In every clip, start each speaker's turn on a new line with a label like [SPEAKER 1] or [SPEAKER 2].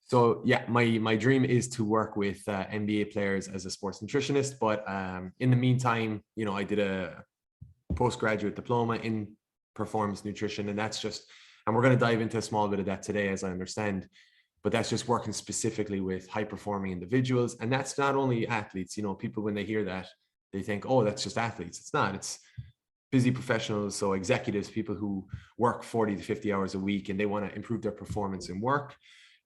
[SPEAKER 1] So yeah, my dream is to work with NBA players as a sports nutritionist. But in the meantime, I did a postgraduate diploma in performance nutrition, and and we're going to dive into a small bit of that today, as I understand. But that's just working specifically with high performing individuals, and that's not only athletes. People, when they hear that, they think, oh, that's just athletes. It's not. It's busy professionals, so executives, people who work 40 to 50 hours a week, and they want to improve their performance in work.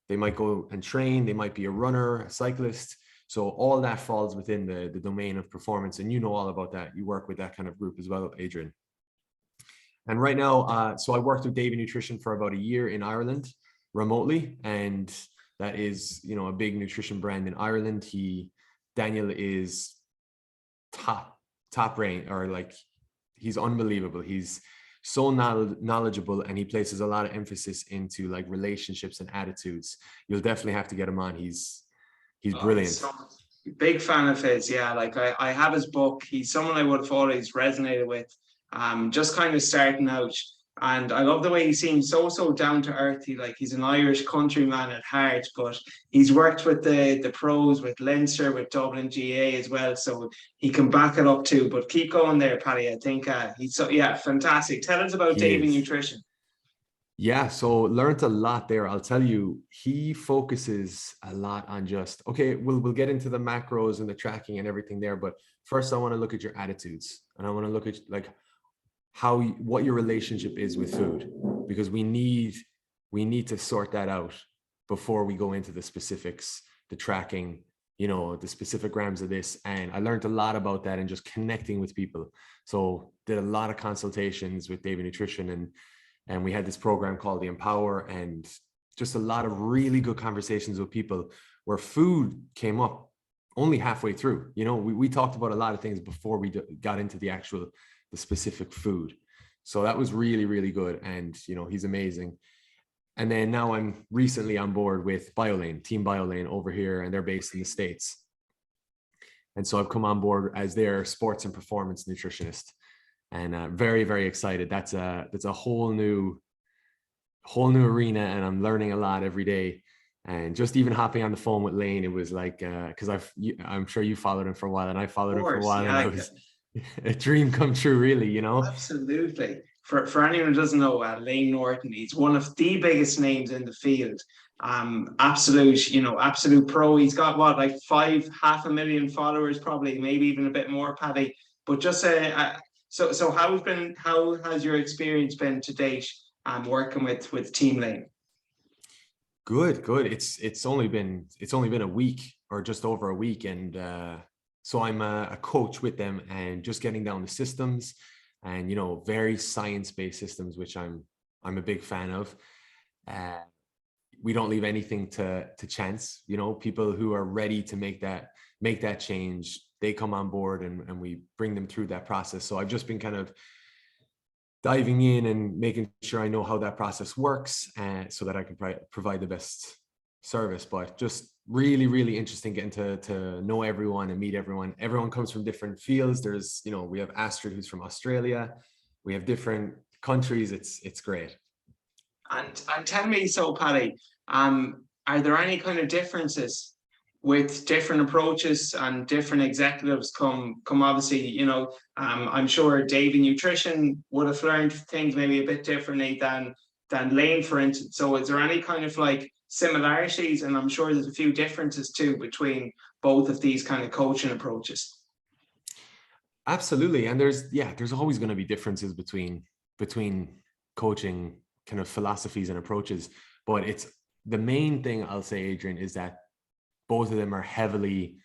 [SPEAKER 1] They might go and train. They might be a runner, a cyclist. So all that falls within the domain of performance. And all about that. You work with that kind of group as well, Adrian. And right now, so I worked with Davy Nutrition for about a year in Ireland remotely. And that is, a big nutrition brand in Ireland. Daniel is top rank, or like, he's unbelievable. He's so knowledgeable, and he places a lot of emphasis into like relationships and attitudes. You'll definitely have to get him on. He's brilliant.
[SPEAKER 2] So big fan of his. Yeah, like I have his book. He's someone I would have always resonated with. Just kind of starting out. And I love the way he seems so down to earth. He's an Irish countryman at heart, but he's worked with the pros, with Leinster, with Dublin GA as well. So he can back it up too. But keep going there, Paddy. I think he's fantastic. Tell us about Davy Nutrition.
[SPEAKER 1] Yeah, so learned a lot there. I'll tell you, he focuses a lot on just, okay, we'll get into the macros and the tracking and everything there. But first, I want to look at your attitudes, and I want to look at like what your relationship is with food, because we need to sort that out before we go into the specifics, the tracking, the specific grams of this. And I learned a lot about that and just connecting with people. So did a lot of consultations with Davy Nutrition, and we had this program called the Empower, and just a lot of really good conversations with people where food came up only halfway through. We talked about a lot of things before we got into the specific food. So that was really, really good. And, he's amazing. And then now I'm recently on board with Team BioLane over here, and they're based in the States. And so I've come on board as their sports and performance nutritionist, and very, very excited. That's a whole new arena, and I'm learning a lot every day. And just even hopping on the phone with Lane, it was like, because I'm sure you followed him for a while, and I followed him for a while, and it was a dream come true, really,
[SPEAKER 2] Absolutely. For anyone who doesn't know, Lane Norton, he's one of the biggest names in the field. Absolute pro. He's got like 500,000 followers, probably, maybe even a bit more, Paddy. But just so how has your experience been to date working with Team Lane?
[SPEAKER 1] Good. It's only been a week, or just over a week, and so I'm a coach with them, and just getting down the systems, and very science-based systems, which I'm a big fan of. We don't leave anything to chance. People who are ready to make that change, they come on board, and we bring them through that process. So I've just been kind of diving in and making sure I know how that process works, so that I can provide the best service. But just really, really interesting getting to know everyone and meet everyone. Everyone comes from different fields. There's, we have Astrid, who's from Australia. We have different countries. It's great.
[SPEAKER 2] And tell me, so Paddy, are there any kind of differences with different approaches and different executives come obviously, I'm sure Davy Nutrition would have learned things maybe a bit differently than Lane, for instance. So is there any kind of like similarities? And I'm sure there's a few differences too between both of these kind of coaching approaches.
[SPEAKER 1] Absolutely. And there's always going to be differences between coaching kind of philosophies and approaches. But it's the main thing I'll say, Adrian, is that both of them are heavily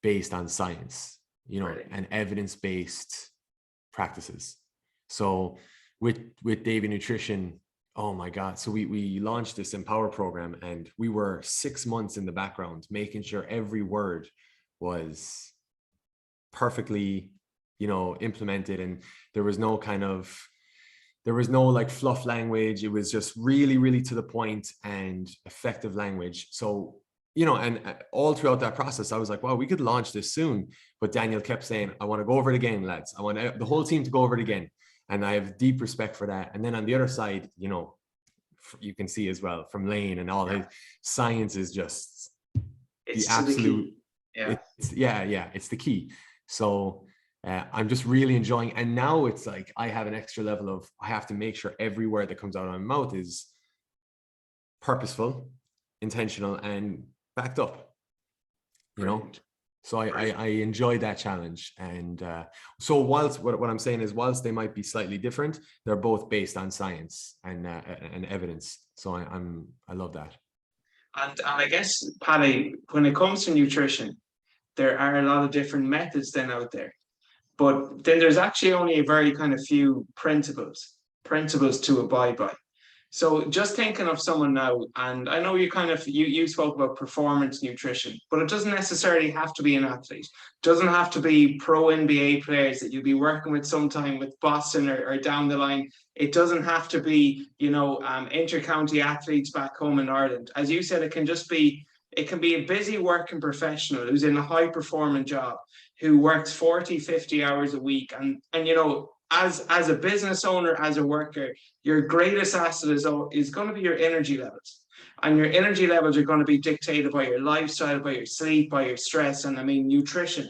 [SPEAKER 1] based on science,
[SPEAKER 2] Right.
[SPEAKER 1] and evidence-based practices. So with Davy Nutrition, oh my God. So we launched this Empower program, and we were 6 months in the background, making sure every word was perfectly, implemented. And there was no like fluff language. It was just really, really to the point and effective language. So, and all throughout that process, I was like, wow, we could launch this soon. But Daniel kept saying, I want to go over it again, lads. I want the whole team to go over it again. And I have deep respect for that. And then on the other side, you can see as well from Lane and all his science is just the
[SPEAKER 2] It's to the
[SPEAKER 1] absolute,
[SPEAKER 2] key. Yeah.
[SPEAKER 1] it's the key. So I'm just really enjoying, and now it's like I have an extra level of, I have to make sure every word that comes out of my mouth is purposeful, intentional, and backed up, you know.
[SPEAKER 2] Brilliant.
[SPEAKER 1] So I
[SPEAKER 2] Brilliant.
[SPEAKER 1] enjoy that challenge. And so whilst what I'm saying is, whilst they might be slightly different, they're both based on science and evidence. So I love that.
[SPEAKER 2] And I guess, Paddy, when it comes to nutrition, there are a lot of different methods then out there. But then there's actually only a very kind of few principles to abide by. So just thinking of someone now, and I know you spoke about performance nutrition, but it doesn't necessarily have to be an athlete. It doesn't have to be pro NBA players that you'll be working with sometime with Boston or down the line. It doesn't have to be, inter-county athletes back home in Ireland. As you said, it can be a busy working professional who's in a high performing job, who works 40, 50 hours a week. As a business owner, as a worker, your greatest asset is going to be your energy levels. And your energy levels are going to be dictated by your lifestyle, by your sleep, by your stress. And I mean, nutrition,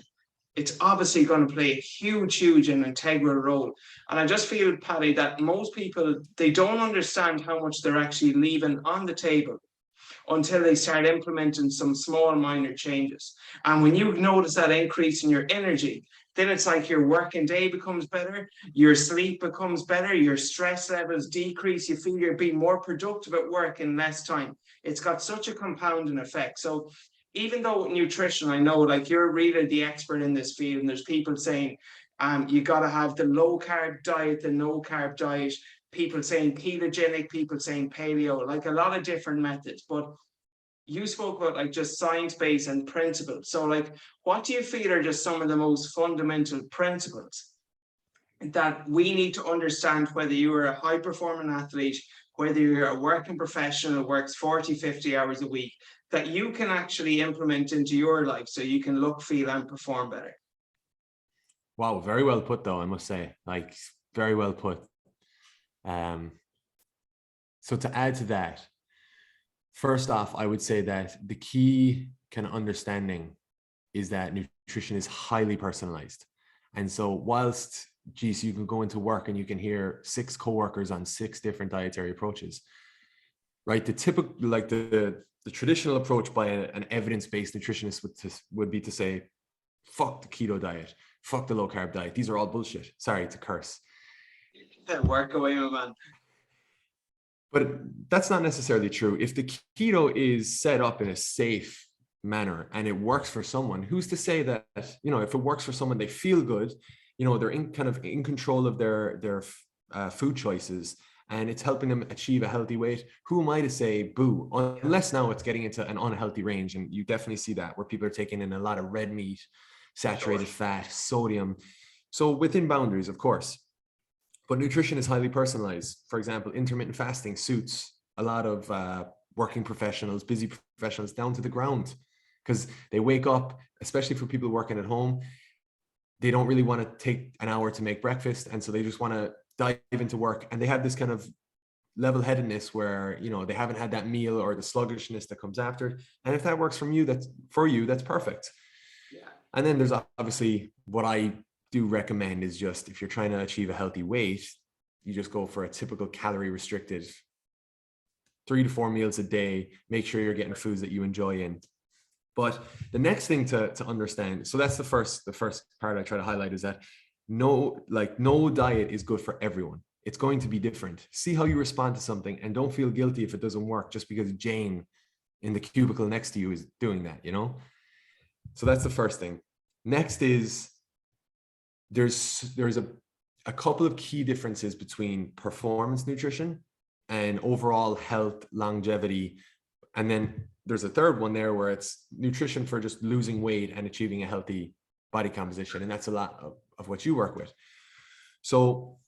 [SPEAKER 2] it's obviously going to play a huge and integral role. And I just feel, Paddy, that most people, they don't understand how much they're actually leaving on the table until they start implementing some small minor changes. And when you notice that increase in your energy, then it's like your working day becomes better, your sleep becomes better, your stress levels decrease, you feel you're being more productive at work in less time. It's got such a compounding effect. So even though nutrition, I know like you're really the expert in this field, and there's people saying you got to have the low carb diet, the no carb diet, people saying ketogenic, people saying paleo, like a lot of different methods. But you spoke about like just science-based and principles. So like, what do you feel are just some of the most fundamental principles that we need to understand, whether you are a high-performing athlete, whether you're a working professional who works 40, 50 hours a week, that you can actually implement into your life so you can look, feel, and perform better?
[SPEAKER 1] Wow, very well put though, I must say. Like, very well put. So to add to that, first off, I would say that the key kind of understanding is that nutrition is highly personalized. And so whilst, geez, you can go into work and you can hear 6 coworkers on 6 different dietary approaches, right? The typical, like the traditional approach by an evidence-based nutritionist would be to say, fuck the keto diet, fuck the low carb diet. These are all bullshit. Sorry to curse.
[SPEAKER 2] Work away, my man.
[SPEAKER 1] But that's not necessarily true. If the keto is set up in a safe manner and it works for someone, who's to say that, if it works for someone, they feel good, they're in control of their food choices, and it's helping them achieve a healthy weight. Who am I to say boo? Unless now it's getting into an unhealthy range. And you definitely see that where people are taking in a lot of red meat, saturated fat, sodium. So within boundaries, of course. But nutrition is highly personalized. For example, intermittent fasting suits a lot of working professionals, busy professionals down to the ground, because they wake up, especially for people working at home, they don't really want to take an hour to make breakfast. And so they just want to dive into work, and they have this kind of level-headedness where, they haven't had that meal, or the sluggishness that comes after. And if that works for you, that's perfect.
[SPEAKER 2] Yeah.
[SPEAKER 1] And then there's obviously what I do recommend is just, if you're trying to achieve a healthy weight, you just go for a typical calorie restricted 3 to 4 meals a day. Make sure you're getting foods that you enjoy in. But the next thing to understand, so that's the first part I try to highlight, is that no diet is good for everyone. It's going to be different. See how you respond to something, and don't feel guilty if it doesn't work just because Jane in the cubicle next to you is doing that, So that's the first thing. Next is, there's a couple of key differences between performance nutrition and overall health, longevity. And then there's a third one there where it's nutrition for just losing weight and achieving a healthy body composition. And that's a lot of what you work with. So,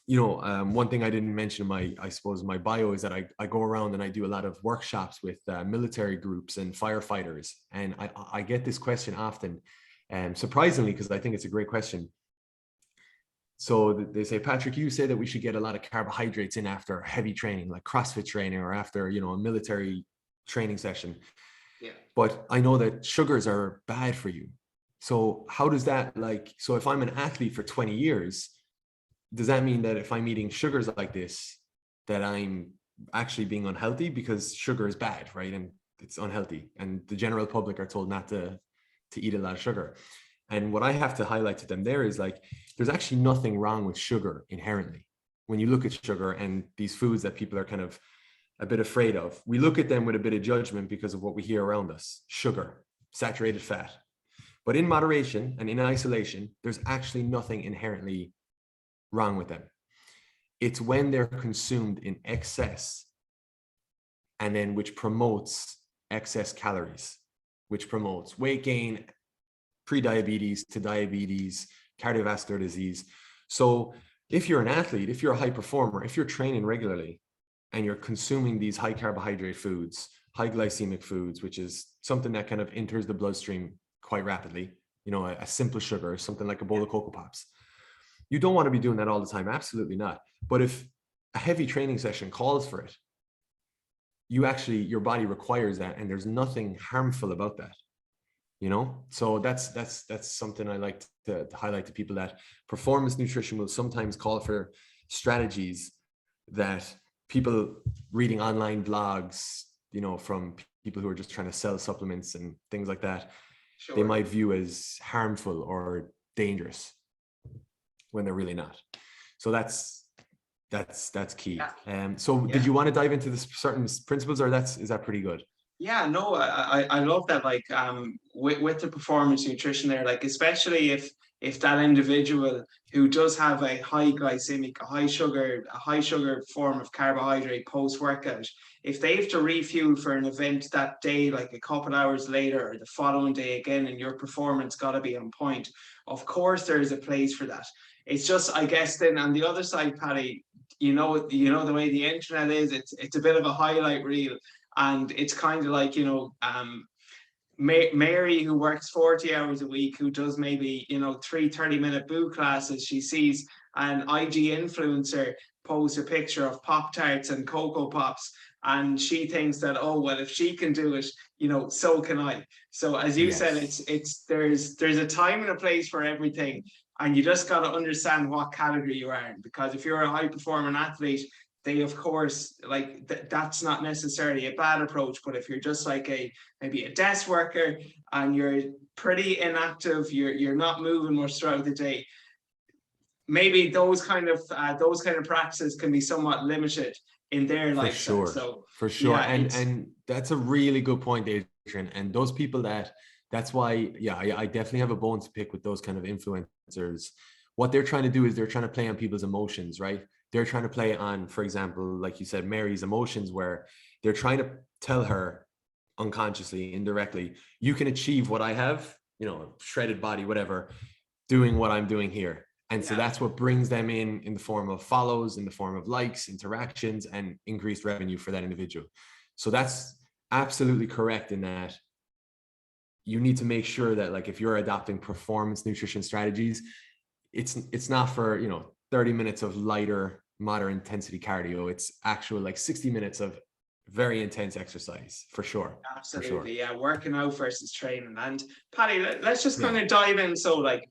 [SPEAKER 1] one thing I didn't mention in my bio is that I go around and I do a lot of workshops with military groups and firefighters. And I get this question often, surprisingly, because I think it's a great question. So they say, Patrick, you say that we should get a lot of carbohydrates in after heavy training, like CrossFit training, or after, a military training session.
[SPEAKER 2] Yeah.
[SPEAKER 1] But I know that sugars are bad for you. So how does that, like, so if I'm an athlete for 20 years, does that mean that if I'm eating sugars like this, that I'm actually being unhealthy? Because sugar is bad, right? And it's unhealthy. And the general public are told not to eat a lot of sugar. And what I have to highlight to them there is, like, there's actually nothing wrong with sugar inherently. When you look at sugar and these foods that people are kind of a bit afraid of, we look at them with a bit of judgment because of what we hear around us: sugar, saturated fat. But in moderation and in isolation, there's actually nothing inherently wrong with them. It's when they're consumed in excess, and then which promotes excess calories, which promotes weight gain, pre-diabetes to diabetes, cardiovascular disease. So if you're an athlete, if you're a high performer, if you're training regularly and you're consuming these high carbohydrate foods, high glycemic foods, which is something that kind of enters the bloodstream quite rapidly, a simple sugar, something like a bowl of Cocoa Pops. You don't want to be doing that all the time. Absolutely not. But if a heavy training session calls for it, your body requires that, and there's nothing harmful about that. So that's something I like to highlight to people, that performance nutrition will sometimes call for strategies that people reading online blogs, from people who are just trying to sell supplements and things like that,
[SPEAKER 2] Sure.
[SPEAKER 1] they might view as harmful or dangerous when they're really not. So that's key.
[SPEAKER 2] Yeah.
[SPEAKER 1] So
[SPEAKER 2] Yeah.
[SPEAKER 1] did you want to dive into the certain principles, or is that pretty good?
[SPEAKER 2] Yeah, no, I love that. Like, with the performance nutrition there, like, especially if that individual who does have a high glycemic, a high sugar form of carbohydrate post workout, if they have to refuel for an event that day, like a couple hours later or the following day again, and your performance got to be on point, of course there is a place for that. It's just, I guess, then on the other side, Patty, the way the internet is, it's a bit of a highlight reel. And it's kind of like, Mary, who works 40 hours a week, who does maybe, 30-minute boot classes, she sees an IG influencer post a picture of Pop Tarts and Cocoa Pops, and she thinks that, oh, well, if she can do it, so can I. So as you said,
[SPEAKER 1] Yes,
[SPEAKER 2] there's a time and a place for everything. And you just got to understand what category you are in, because if you're a high performing athlete, they of course, like, that's not necessarily a bad approach. But if you're just like maybe a desk worker and you're pretty inactive, you're not moving much throughout the day, maybe those kind of practices can be somewhat limited in their
[SPEAKER 1] for
[SPEAKER 2] lifestyle.
[SPEAKER 1] sure,
[SPEAKER 2] So
[SPEAKER 1] for sure.
[SPEAKER 2] yeah,
[SPEAKER 1] And that's a really good point, Adrian. And those people that's why, yeah, I definitely have a bone to pick with those kind of influencers. What they're trying to do is they're trying to play on people's emotions, right? They're trying to play on, for example, like you said, Mary's emotions, where they're trying to tell her unconsciously, indirectly, you can achieve what I have, shredded body, whatever, doing what I'm doing here. And so
[SPEAKER 2] yeah.
[SPEAKER 1] that's what brings them in the form of follows, in the form of likes, interactions, and increased revenue for that individual. So that's absolutely correct in that you need to make sure that, like, if you're adopting performance nutrition strategies, it's not for 30 minutes of lighter, moderate intensity cardio. It's actual, like, 60 minutes of very intense exercise, for sure. For sure.
[SPEAKER 2] Absolutely, yeah. Working out versus training. And Patty, let's just kind
[SPEAKER 1] Yeah,
[SPEAKER 2] of dive in. So, like,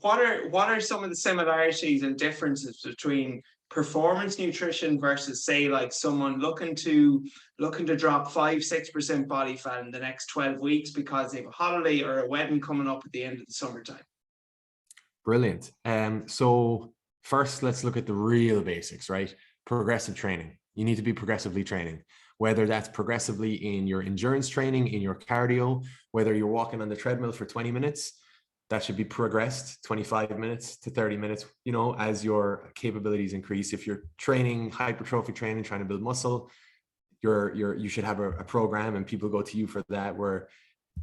[SPEAKER 2] what are some of the similarities and differences between performance nutrition versus, say, like, someone looking to drop 5-6% body fat in the next 12 weeks because they have a holiday or a wedding coming up at the end of the summertime?
[SPEAKER 1] brilliant. So first, let's look at the real basics, right? Progressive training. You need to be progressively training, whether that's progressively in your endurance training, in your cardio, whether you're walking on the treadmill for 20 minutes, that should be progressed 25 minutes to 30 minutes, as your capabilities increase. If you're training hypertrophy training, trying to build muscle, you should have a program, and people go to you for that, where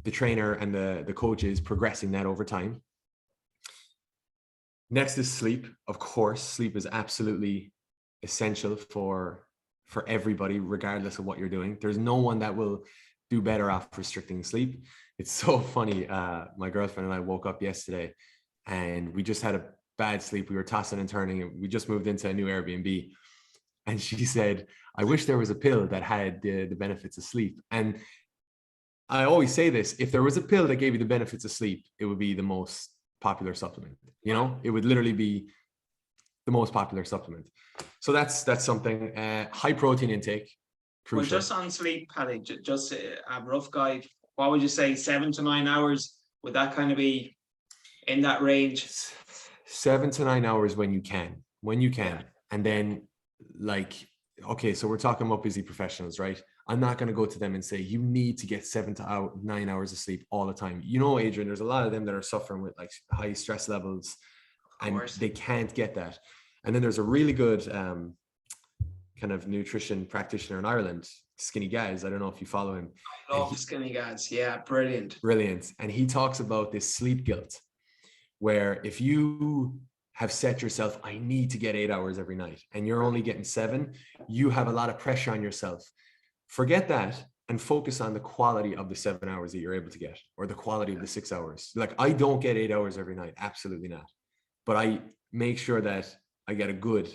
[SPEAKER 1] the trainer and the coach is progressing that over time. Next is sleep. Of course, sleep is absolutely essential for everybody, regardless of what you're doing. There's no one that will do better off restricting sleep. It's so funny. My girlfriend and I woke up yesterday, and we just had a bad sleep. We were tossing and turning, and we just moved into a new Airbnb. And she said, I wish there was a pill that had the benefits of sleep. And I always say this, if there was a pill that gave you the benefits of sleep, it would be the most popular supplement. You know, it would literally be the most popular supplement. So that's something. High protein intake,
[SPEAKER 2] Well,
[SPEAKER 1] crucial.
[SPEAKER 2] just on sleep, Paddy, just a rough guide. What would you say, 7 to 9 hours? Would that kind of be in that range?
[SPEAKER 1] 7 to 9 hours when you can,
[SPEAKER 2] Yeah.
[SPEAKER 1] and then like, okay, so we're talking about busy professionals, right? I'm not going to go to them and say you need to get 7 to 9 hours of sleep all the time. You know, Adrian, there's a lot of them that are suffering with like high stress levels,
[SPEAKER 2] Of
[SPEAKER 1] and
[SPEAKER 2] course.
[SPEAKER 1] they can't get that. And then there's a really good kind of nutrition practitioner in Ireland, Skinny Gaz. I don't know if you follow him.
[SPEAKER 2] I love skinny guys. Yeah, brilliant.
[SPEAKER 1] Brilliant. And he talks about this sleep guilt, where if you have set yourself, I need to get 8 hours every night, and you're only getting 7, you have a lot of pressure on yourself. Forget that and focus on the quality of the 7 hours that you're able to get, or the quality of the 6 hours. Like, I don't get 8 hours every night. Absolutely not. But I make sure that I get a good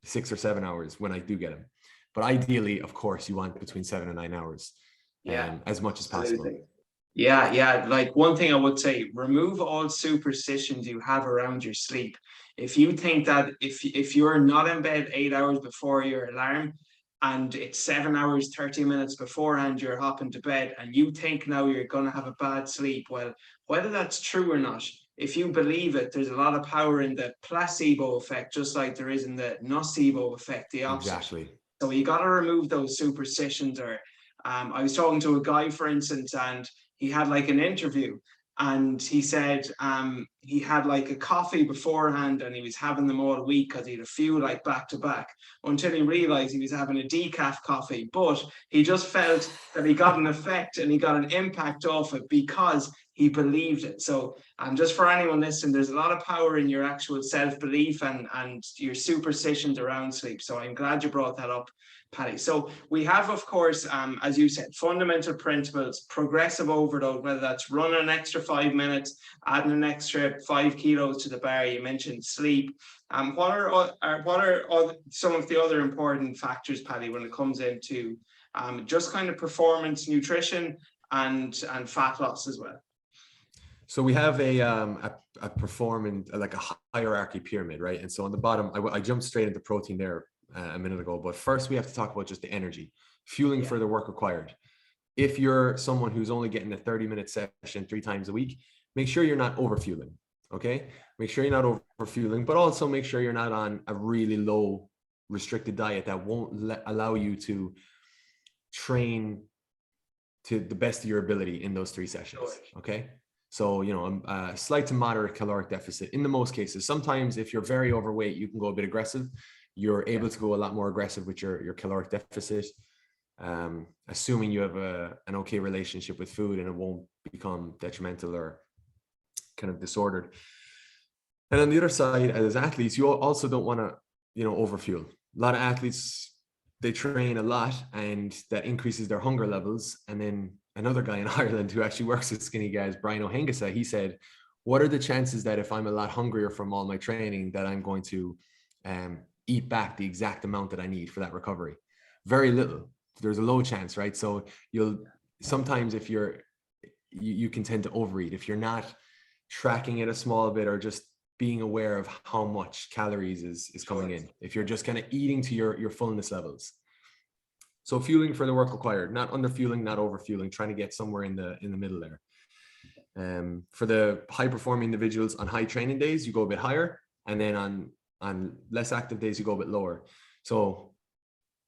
[SPEAKER 1] 6 or 7 hours when I do get them. But ideally, of course, you want between 7 and 9 hours,
[SPEAKER 2] Yeah,
[SPEAKER 1] as much as possible.
[SPEAKER 2] absolutely. Yeah, yeah. Like one thing I would say, remove all superstitions you have around your sleep. If you think that if you're not in bed 8 hours before your alarm and it's 7 hours, 30 minutes beforehand, you're hopping to bed and you think now you're gonna have a bad sleep. Well, whether that's true or not, if you believe it, there's a lot of power in the placebo effect, just like there is in the nocebo effect, the opposite.
[SPEAKER 1] Exactly.
[SPEAKER 2] So you got to remove those superstitions. Or I was talking to a guy, for instance, and he had like an interview, and he said he had like a coffee beforehand, and he was having them all week because he had a few like back to back, until he realized he was having a decaf coffee. But he just felt that he got an effect and he got an impact off it because he believed it. So just for anyone listening, there's a lot of power in your actual self-belief and your superstitions around sleep. So I'm glad you brought that up, Paddy. So we have, of course, as you said, fundamental principles, progressive overload, whether that's running an extra 5 minutes, adding an extra 5 kilos to the bar. You mentioned sleep. What are some of the other important factors, Paddy, when it comes into just kind of performance, nutrition, and fat loss as well?
[SPEAKER 1] So we have a performance, like a hierarchy pyramid, right? And so on the bottom, I jumped straight into protein there a minute ago, but first we have to talk about just the energy, fueling for the work required. If you're someone who's only getting a 30-minute session 3 times a week, make sure you're not overfueling. Okay, make sure you're not overfueling, but also make sure you're not on a really low restricted diet that won't allow you to train to the best of your ability in those 3 sessions. Okay. So, you know, a slight to moderate caloric deficit in the most cases. Sometimes if you're very overweight, you can go a bit aggressive. You're able to go a lot more aggressive with your caloric deficit, assuming you have an okay relationship with food and it won't become detrimental or kind of disordered. And on the other side, as athletes, you also don't want to, you know, overfuel. A lot of athletes, they train a lot and that increases their hunger levels. And then another guy in Ireland who actually works with Skinny Guys, Brian O'Hengasa, he said, what are the chances that if I'm a lot hungrier from all my training, that I'm going to eat back the exact amount that I need for that recovery? Very little. There's a low chance, right? So you'll sometimes, if you can tend to overeat if you're not tracking it a small bit, or just being aware of how much calories is coming in, if you're just kind of eating to your fullness levels. So fueling for the work required, not under fueling, not over fueling, trying to get somewhere in the middle there. For the high performing individuals, on high training days, you go a bit higher, and then on less active days, you go a bit lower. So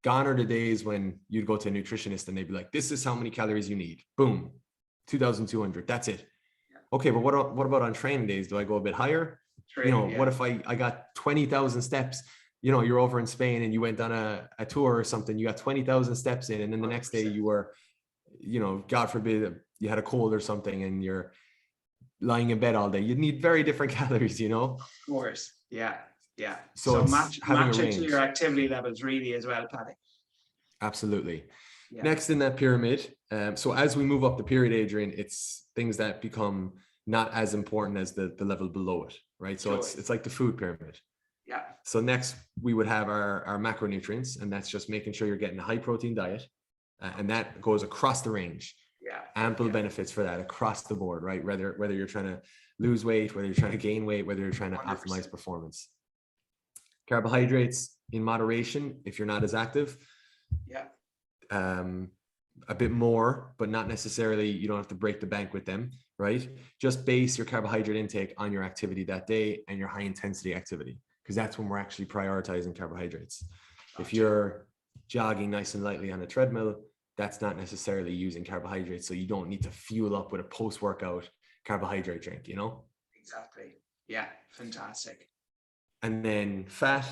[SPEAKER 1] gone are the days when you'd go to a nutritionist and they'd be like, this is how many calories you need. Boom, 2,200. That's it. Okay, but what about on training days? Do I go a bit higher? What if I got 20,000 steps? You know, you're over in Spain and you went on a tour or something, you got 20,000 steps in, and then the next day you were, you know, God forbid, you had a cold or something and you're lying in bed all day. You'd need very different calories, you know?
[SPEAKER 2] Of course. Yeah. Yeah.
[SPEAKER 1] So
[SPEAKER 2] match it to your
[SPEAKER 1] range.
[SPEAKER 2] activity levels really as well, Paddy.
[SPEAKER 1] Absolutely.
[SPEAKER 2] Yeah.
[SPEAKER 1] Next in that pyramid. So as we move up the pyramid, Adrian, it's things that become not as important as the level below it. right? So
[SPEAKER 2] Sure.
[SPEAKER 1] it's like the food pyramid.
[SPEAKER 2] Yeah.
[SPEAKER 1] So next we would have our macronutrients, and that's just making sure you're getting a high protein diet, and that goes across the range.
[SPEAKER 2] Yeah.
[SPEAKER 1] Ample
[SPEAKER 2] Yeah.
[SPEAKER 1] benefits for that across the board, right? Whether you're trying to lose weight, whether you're trying to gain weight, whether you're trying to
[SPEAKER 2] 100%.
[SPEAKER 1] optimize performance. Carbohydrates in moderation if you're not as active.
[SPEAKER 2] Yeah.
[SPEAKER 1] A bit more, but not necessarily, you don't have to break the bank with them, right? Just base your carbohydrate intake on your activity that day and your high intensity activity, because that's when we're actually prioritizing carbohydrates. If you're jogging nice and lightly on a treadmill, that's not necessarily using carbohydrates. So you don't need to fuel up with a post-workout carbohydrate drink, you know?
[SPEAKER 2] Exactly. Yeah. Fantastic.
[SPEAKER 1] And then fat,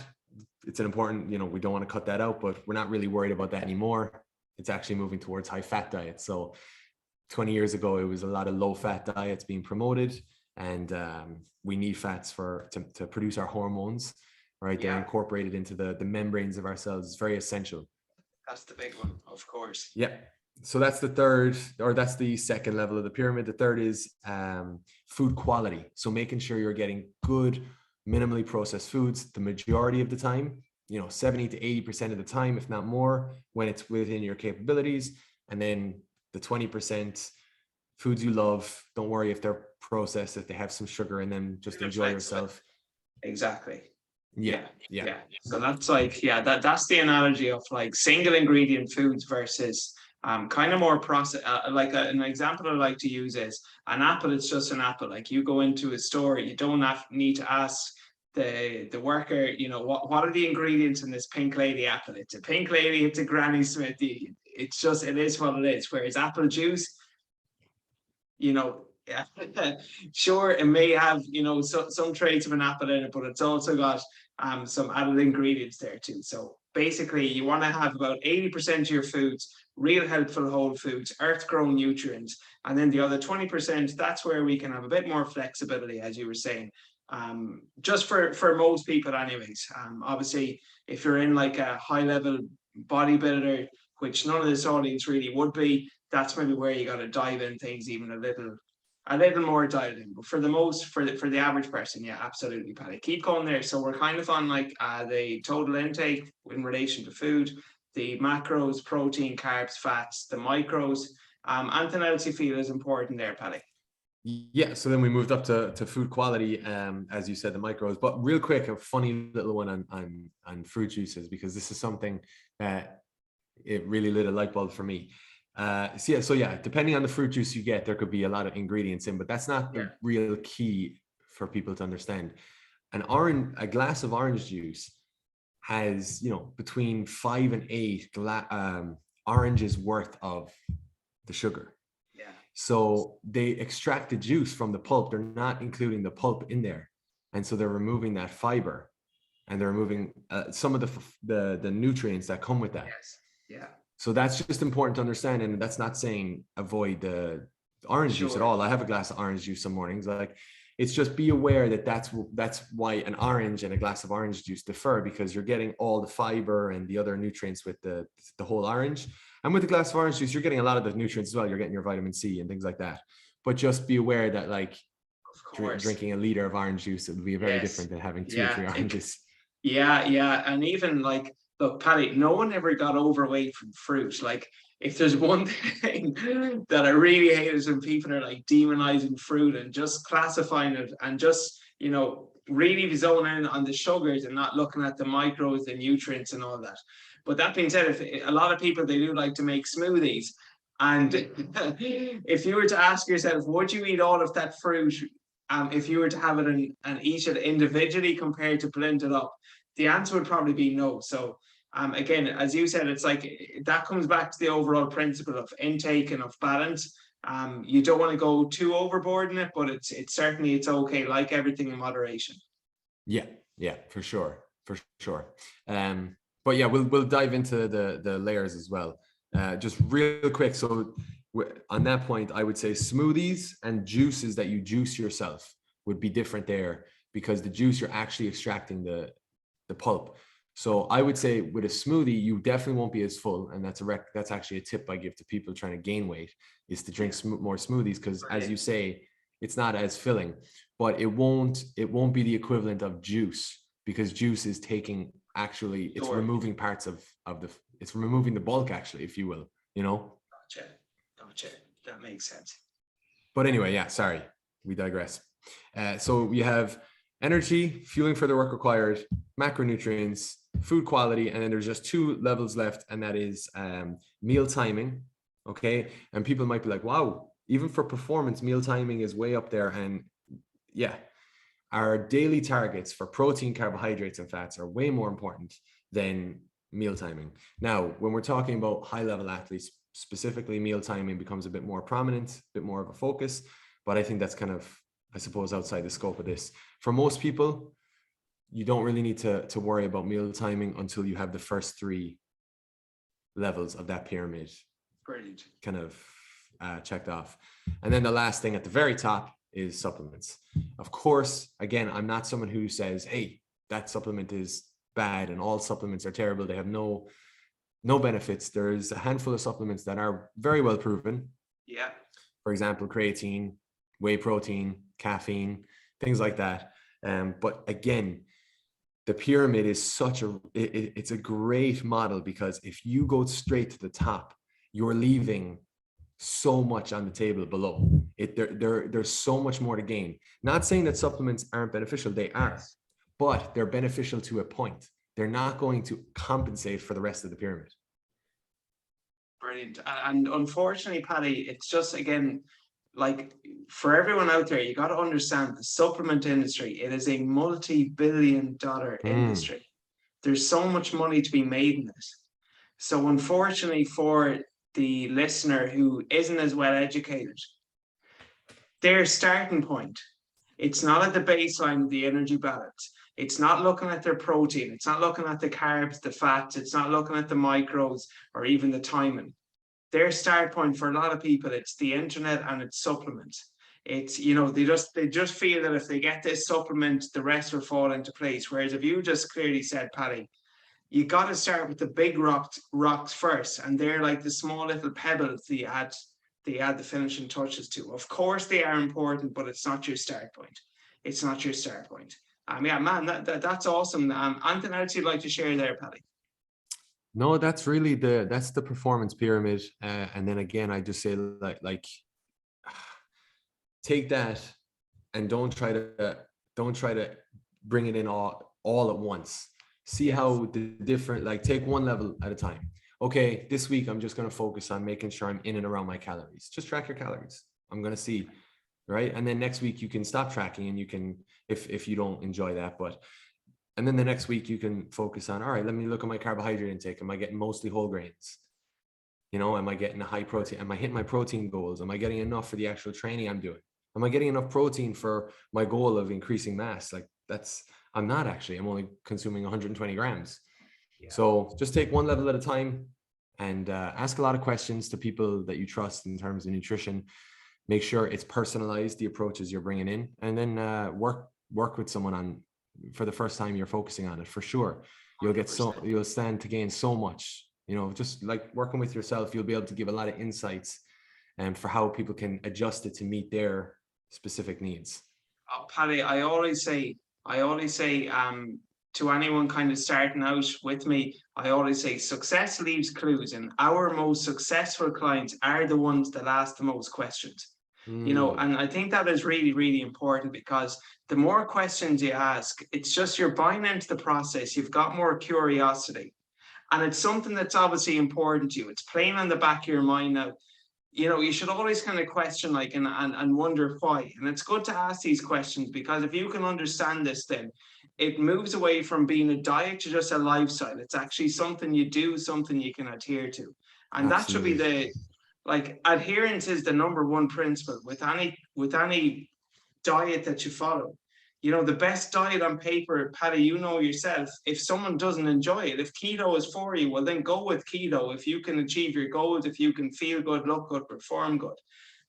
[SPEAKER 1] it's an important, you know, we don't want to cut that out, but we're not really worried about that anymore. It's actually moving towards high fat diets. So 20 years ago, it was a lot of low fat diets being promoted, and we need fats to produce our hormones, right? They're incorporated into the membranes of our cells. It's very essential.
[SPEAKER 2] That's the big one, of course.
[SPEAKER 1] Yeah. So that's the third, or that's the second level of the pyramid. The third is food quality. So making sure you're getting good, minimally processed foods the majority of the time, you know, 70 to 80% of the time, if not more, when it's within your capabilities. And then the 20% foods you love, don't worry if they're processed, if they have some sugar in them, just enjoy yourself.
[SPEAKER 2] Exactly.
[SPEAKER 1] Yeah.
[SPEAKER 2] So that's like, that's the analogy of like single ingredient foods versus kind of more process. An example I like to use is an apple. It's just an apple. Like you go into a store, you don't need to ask the worker, you know, what are the ingredients in this Pink Lady apple? It's a Pink Lady. It's a Granny Smith. It's just, it is what it is. Whereas apple juice, you know, sure, it may have, you know, some traits of an apple in it, but it's also got some added ingredients there too. So basically, you want to have about 80% of your foods real helpful whole foods, earth-grown nutrients, and then the other 20%. That's where we can have a bit more flexibility, as you were saying. Just for most people, anyways. Obviously, if you're in like a high-level bodybuilder, which none of this audience really would be, that's maybe where you got to dive in things even a little more dialed in. But for the average person, yeah, absolutely, Paddy. Keep going there. So we're kind of on like the total intake in relation to food, the macros, protein, carbs, fats, the micros. Anything else you feel is important there, Paddy?
[SPEAKER 1] Yeah, so then we moved up to food quality, as you said, the micros. But real quick, a funny little one on fruit juices, because this is something that it really lit a light bulb for me. So yeah, depending on the fruit juice you get, there could be a lot of ingredients in, but that's not the real key for people to understand. A glass of orange juice has, you know, between 5 and 8 oranges worth of the sugar.
[SPEAKER 2] Yeah.
[SPEAKER 1] So they extract the juice from the pulp. They're not including the pulp in there, and so they're removing that fiber, and they're removing some of the nutrients that come with that.
[SPEAKER 2] Yes. Yeah.
[SPEAKER 1] So that's just important to understand, and that's not saying avoid the orange juice at all. I have a glass of orange juice some mornings. Like, it's just be aware that that's why an orange and a glass of orange juice differ, because you're getting all the fiber and the other nutrients with the whole orange. And with the glass of orange juice, you're getting a lot of the nutrients as well. You're getting your vitamin C and things like that. But just be aware that, like, drinking a liter of orange juice, it would be very different than having 2 or 3 oranges.
[SPEAKER 2] Yeah. And even like, look, Paddy, no one ever got overweight from fruit. Like, if there's one thing that I really hate is when people are like demonizing fruit and just classifying it and just, you know, really zoning in on the sugars and not looking at the micros, the nutrients, and all that. But that being said, if a lot of people, they do like to make smoothies. And if you were to ask yourself, would you eat all of that fruit if you were to have it and eat it individually compared to blend it up? The answer would probably be no. So again, as you said, it's like that comes back to the overall principle of intake and of balance. You don't want to go too overboard in it, but it's certainly, it's okay, like everything in moderation.
[SPEAKER 1] Yeah, for sure. But yeah, we'll dive into the layers as well. Just real quick. So on that point, I would say smoothies and juices that you juice yourself would be different there, because the juice, you're actually extracting the pulp. So I would say with a smoothie, you definitely won't be as full. And that's actually a tip I give to people trying to gain weight, is to drink more smoothies. Because as you say, it's not as filling, but it won't be the equivalent of juice, because juice is taking, actually it's
[SPEAKER 2] Sure.
[SPEAKER 1] removing parts of the, it's removing the bulk, actually, if you will, you know.
[SPEAKER 2] Gotcha. That makes sense.
[SPEAKER 1] But anyway, yeah, sorry, we digress. So we have energy, fueling for the work required, macronutrients, food quality, and then there's just two levels left, and that is meal timing. Okay, and people might be like, wow, even for performance, meal timing is way up there. And yeah, our daily targets for protein, carbohydrates, and fats are way more important than meal timing. Now, when we're talking about high level athletes, specifically, meal timing becomes a bit more prominent, a bit more of a focus. But I think that's kind of, I suppose, outside the scope of this. For most people, you don't really need to worry about meal timing until you have the first three levels of that pyramid
[SPEAKER 2] Brilliant.
[SPEAKER 1] kind of checked off. And then the last thing at the very top is supplements. Of course, again, I'm not someone who says, hey, that supplement is bad and all supplements are terrible. They have no benefits. There's a handful of supplements that are very well proven.
[SPEAKER 2] Yeah.
[SPEAKER 1] For example, creatine, whey protein, caffeine, things like that. But again, the pyramid is it's a great model, because if you go straight to the top, you're leaving so much on the table below. There's so much more to gain. Not saying that supplements aren't beneficial, they are, but they're beneficial to a point. They're not going to compensate for the rest of the pyramid.
[SPEAKER 2] Brilliant. And unfortunately, Paddy, it's just, again, like, for everyone out there, you got to understand the supplement industry. It is a multi-billion-dollar industry. There's so much money to be made in this. So unfortunately, for the listener who isn't as well educated, their starting point, it's not at the baseline of the energy balance. It's not looking at their protein. It's not looking at the carbs, the fats. It's not looking at the micros or even the timing. Their start point, for a lot of people, it's the internet and it's supplements. It's, they just feel that if they get this supplement, the rest will fall into place. Whereas if you just clearly said, Paddy, you got to start with the big rocks first, and they're like the small little pebbles that you add the finishing touches to. Of course, they are important, but it's not your start point. It's not your start point. Yeah, man, that's awesome. Anything else you'd like to share there, Paddy?
[SPEAKER 1] No, that's really that's the performance pyramid. And then again, I just say, like take that and don't try to bring it in all at once. See how the different, like, take one level at a time. Okay, this week I'm just going to focus on making sure I'm in and around my calories. Just track your calories. I'm going to see, right? And then next week you can stop tracking, and you can, if you don't enjoy that, and then the next week you can focus on, all right, let me look at my carbohydrate intake. Am I getting mostly whole grains? Am I getting a high protein? Am I hitting my protein goals? Am I getting enough for the actual training I'm doing? Am I getting enough protein for my goal of increasing mass? Like, I'm not actually. I'm only consuming 120 grams. Yeah. So just take one level at a time, and ask a lot of questions to people that you trust in terms of nutrition. Make sure it's personalized, the approaches you're bringing in, and then work with someone for the first time you're focusing on it. For sure, you'll stand to gain so much. Just like working with yourself, you'll be able to give a lot of insights for how people can adjust it to meet their specific needs.
[SPEAKER 2] Paddy, I always say to anyone kind of starting out with me, I always say success leaves clues, and our most successful clients are the ones that ask the most questions. And I think that is really, really important, because the more questions you ask, it's just you're buying into the process. You've got more curiosity, and it's something that's obviously important to you. It's playing on the back of your mind now. You should always kind of question, like, and wonder why. And it's good to ask these questions, because if you can understand this, then it moves away from being a diet to just a lifestyle. It's actually something you do, something you can adhere to. And Absolutely. That should be adherence is the number one principle with any diet that you follow. The best diet on paper, Paddy, yourself, if someone doesn't enjoy it, if keto is for you, well, then go with keto. If you can achieve your goals, if you can feel good, look good, perform good.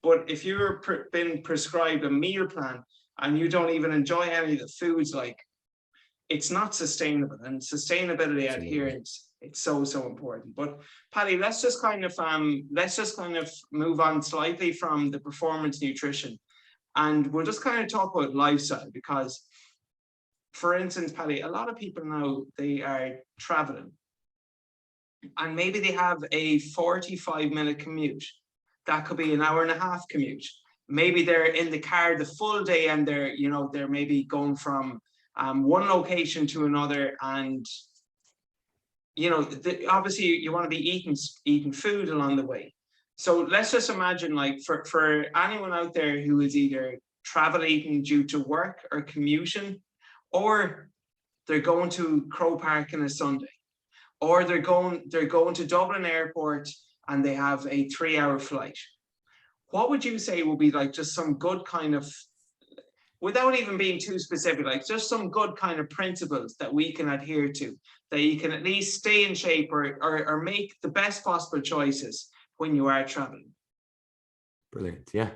[SPEAKER 2] But if you're been prescribed a meal plan and you don't even enjoy any of the foods, like, it's not sustainable. And sustainability, Absolutely. Adherence, it's so important. But Paddy, let's just kind of move on slightly from the performance nutrition And we'll just kind of talk about lifestyle because, for instance, Paddy, a lot of people now, they are traveling and maybe they have a 45-minute commute. That could be an hour and a half commute. Maybe they're in the car the full day and they're maybe going from one location to another. And, obviously you want to be eating food along the way. So let's just imagine, like, for anyone out there who is either travel eating due to work or commuting, or they're going to Crow Park on a Sunday, or they're going to Dublin Airport and they have a 3-hour flight. What would you say would be like just some good kind of, without even being too specific, like just some good kind of principles that we can adhere to, that you can at least stay in shape or make the best possible choices when you are traveling?
[SPEAKER 1] Brilliant. Yeah.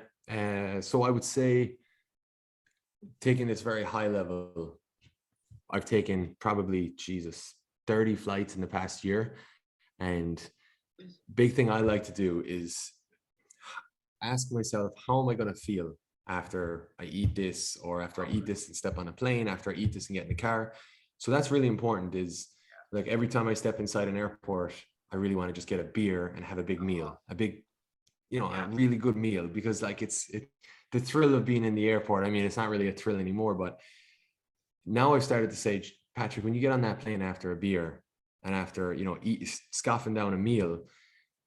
[SPEAKER 1] So I would say, taking this very high level, I've taken probably, 30 flights in the past year. And big thing I like to do is ask myself, how am I going to feel after I eat this, or after I eat this and step on a plane, after I eat this and get in the car? So that's really important. Is like every time I step inside an airport, I really want to just get a beer and have a big meal, a really good meal, because like it's the thrill of being in the airport. I mean, it's not really a thrill anymore, but now I've started to say, Patrick, when you get on that plane after a beer and after, scoffing down a meal,